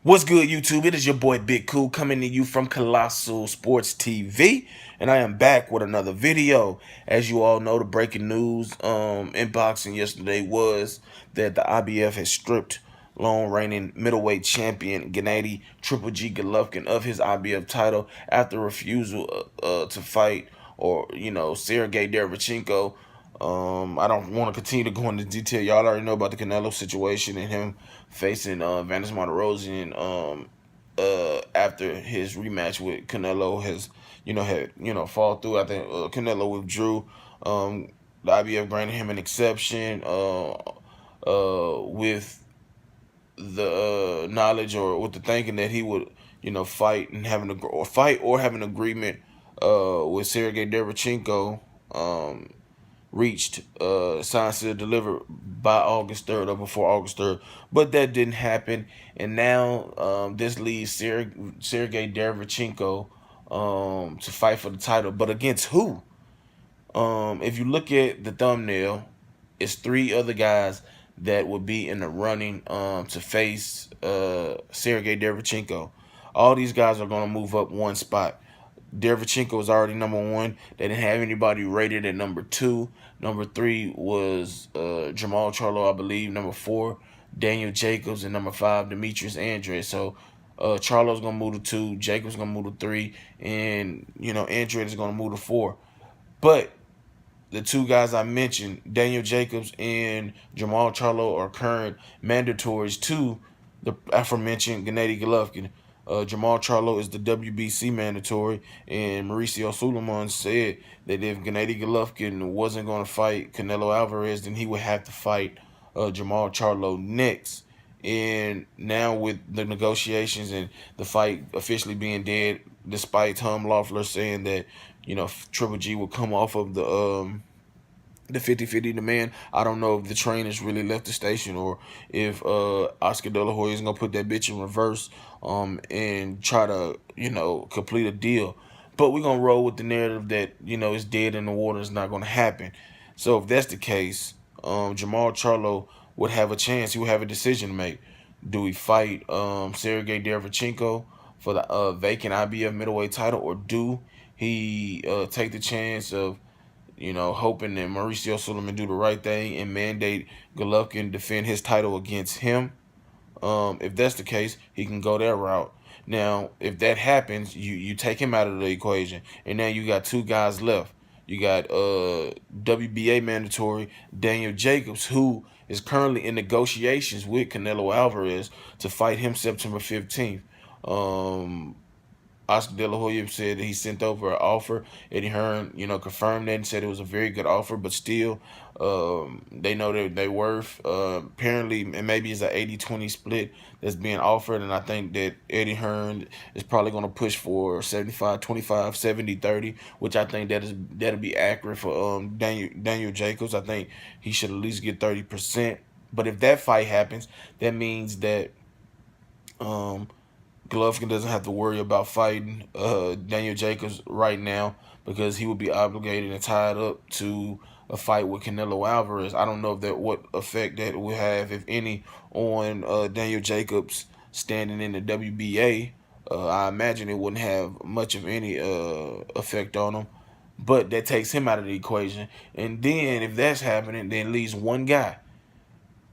What's good, YouTube? It is your boy Big Cool coming to you from Colossal Sports TV, and I am back with another video. As you all know, the breaking news in boxing yesterday was that the IBF has stripped long reigning middleweight champion Gennady Triple G Golovkin of his IBF title after refusal to fight, or Sergey Dervanchenko. I don't want to continue to go into detail. Y'all already know about the Canelo situation and him facing Vanis Martirosyan after his rematch with Canelo has fall through. I think Canelo withdrew. The IBF granted him an exception with the knowledge or with the thinking that he would fight and have an agreement with Sergey Dervanchenko. Reached signed to deliver by August 3rd or before August 3rd, but that didn't happen. And now this leaves Sergey Dervanchenko to fight for the title, but against who? If you look at the thumbnail, it's three other guys that would be in the running to face Sergey Dervanchenko. All these guys are going to move up one spot. Dervanchenko was already #1. They didn't have anybody rated at #2. #3 was Jermall Charlo, I believe. #4, Daniel Jacobs, and #5, Demetrius Andrade. So Charlo's gonna move to 2, Jacobs gonna move to 3, and Andrade is gonna move to 4. But the two guys I mentioned, Daniel Jacobs and Jermall Charlo, are current mandatories to the aforementioned Gennady Golovkin. Jermall Charlo is the WBC mandatory, and Mauricio Suleiman said that if Gennady Golovkin wasn't going to fight Canelo Alvarez, then he would have to fight Jermall Charlo next. And now with the negotiations and the fight officially being dead, despite Tom Loeffler saying that Triple G will come off of the 50-50 demand. I don't know if the train has really left the station or if Oscar De La Hoya is going to put that bitch in reverse and try to, complete a deal. But we're going to roll with the narrative that, it's dead in the water. It's not going to happen. So if that's the case, Jermall Charlo would have a chance. He would have a decision to make. Do we fight Sergey Dervanchenko for the vacant IBF middleweight title, or do he take the chance of hoping that Mauricio Suleiman do the right thing and mandate Golovkin defend his title against him? If that's the case, he can go that route. Now, if that happens, you take him out of the equation, and now you got two guys left. You got WBA mandatory Daniel Jacobs, who is currently in negotiations with Canelo Alvarez to fight him September 15th. Oscar De La Hoya said that he sent over an offer. Eddie Hearn, confirmed that and said it was a very good offer, but still, they know that they worth. Apparently, and maybe it's an 80-20 split that's being offered, and I think that Eddie Hearn is probably going to push for 75-25, 70-30, which I think that'll be accurate for Daniel Jacobs. I think he should at least get 30%. But if that fight happens, that means that Golovkin doesn't have to worry about fighting Daniel Jacobs right now because he would be obligated and tied up to a fight with Canelo Alvarez. I don't know if what effect that will have, if any, on Daniel Jacobs standing in the WBA. I imagine it wouldn't have much of any effect on him, but that takes him out of the equation. And then if that's happening, then leaves one guy.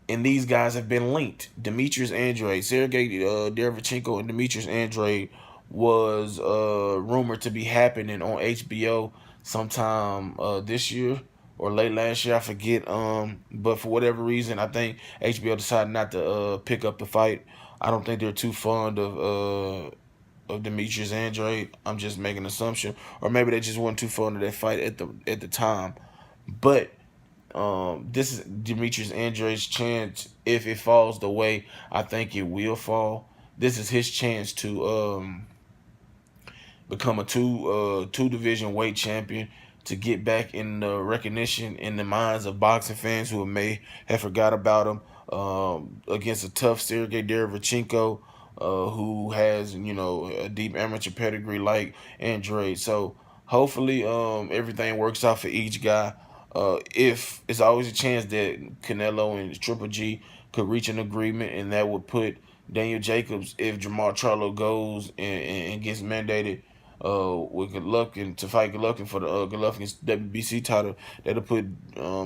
And these guys have been linked. Demetrius Andrade, Sergey Dervanchenko, and Demetrius Andrade was rumored to be happening on HBO sometime this year or late last year. I forget. But for whatever reason, I think HBO decided not to pick up the fight. I don't think they're too fond of Demetrius Andrade. I'm just making an assumption, or maybe they just weren't too fond of that fight at the time. But this is Demetrius Andrade's chance. If it falls the way I think it will fall, this is his chance to become a two division weight champion, to get back in the recognition in the minds of boxing fans who may have forgot about him, against a tough Sergey Dervanchenko, who has a deep amateur pedigree like Andrade. So hopefully everything works out for each guy. If it's always a chance that Canelo and Triple G could reach an agreement, and that would put Daniel Jacobs, if Jermall Charlo goes and gets mandated with Golovkin to fight Golovkin for the Golovkin's WBC title, that'll put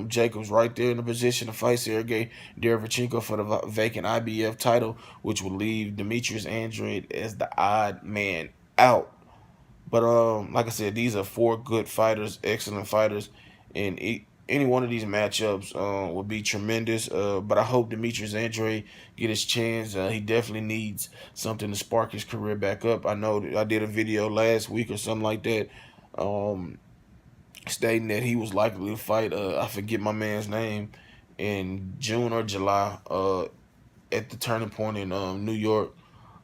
Jacobs right there in the position to fight Sergey Dervanchenko for the vacant IBF title, which will leave Demetrius Andrade as the odd man out. But like I said, these are four good fighters, excellent fighters, and any one of these matchups will be tremendous. But I hope Demetrius Andrade get his chance. He definitely needs something to spark his career back up. I know that I did a video last week or something like that, um, stating that he was likely to fight. I forget my man's name in June or July. At the Turning Point in New York,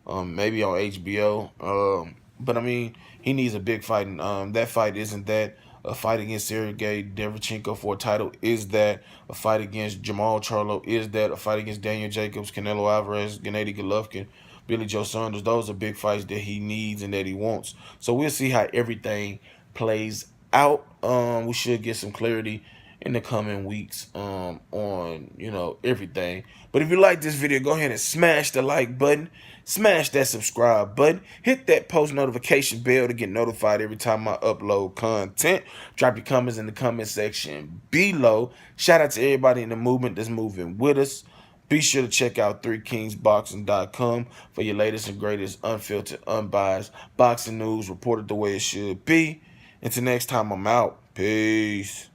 maybe on HBO. But I mean, he needs a big fight, and that fight isn't that. A fight against Sergey Dervanchenko for a title is that. A fight against Jermall Charlo is that. A fight against Daniel Jacobs, Canelo Alvarez, Gennady Golovkin, Billy Joe Saunders. Those are big fights that he needs and that he wants. So we'll see how everything plays out. We should get some clarity in the coming weeks on everything. But if you like this video, go ahead and smash the like button, smash that subscribe button, hit that post notification bell to get notified every time I upload content. Drop your comments in the comment section below. Shout out to everybody in the movement that's moving with us. Be sure to check out 3kingsboxing.com for your latest and greatest unfiltered, unbiased boxing news reported the way it should be. Until next time, I'm out. Peace.